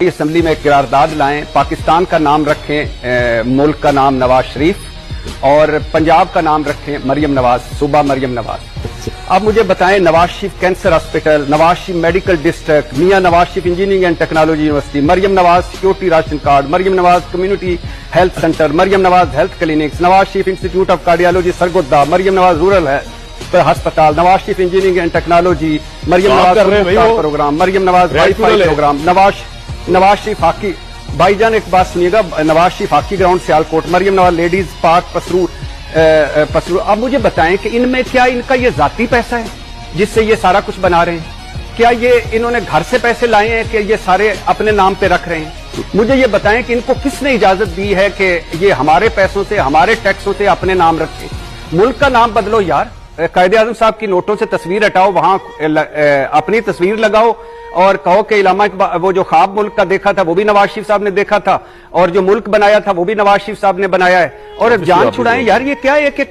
Assembly میں قرارداد لائیں، پاکستان کا نام رکھیں ملک کا نام نواز شریف اور پنجاب کا نام رکھیں مریم نواز، صوبہ مریم نواز۔ اب مجھے بتائیں، Nawaz Sharif cancer hospital, Nawaz Sharif medical district, Mian Nawaz Sharif engineering and technology university, Maryam Nawaz security ration card, Maryam Nawaz community health centre, Maryam Nawaz health clinics, Nawaz Sharif institute of cardiology Sargodha, Maryam Nawaz rural ہسپتال، Nawaz Sharif engineering and technology, Maryam Nawaz programme, Maryam Nawaz wifi programme, Nawaz Sharif hockey, بھائی جان ایک بات سنیے گا، Nawaz Sharif hockey ground Sialkot, Maryam Nawaz ladies park Pasrur. اب مجھے بتائیں کہ ان میں کیا ان کا یہ ذاتی پیسہ ہے جس سے یہ سارا کچھ بنا رہے ہیں؟ کیا یہ انہوں نے گھر سے پیسے لائے ہیں کہ یہ سارے اپنے نام پہ رکھ رہے ہیں؟ مجھے یہ بتائیں کہ ان کو کس نے اجازت دی ہے کہ یہ ہمارے پیسوں سے، ہمارے ٹیکسوں سے اپنے نام رکھیں؟ ملک کا نام بدلو یار، قائد اعظم صاحب کی نوٹوں سے تصویر ہٹاؤ، وہاں اپنی تصویر لگاؤ اور کہو کہ علامہ وہ جو خواب ملک کا دیکھا تھا وہ بھی نواز شریف صاحب نے دیکھا تھا، اور جو ملک بنایا تھا وہ بھی نواز شریف صاحب نے بنایا ہے، اور جان چھڑائیں یار، یہ کیا ہے کہ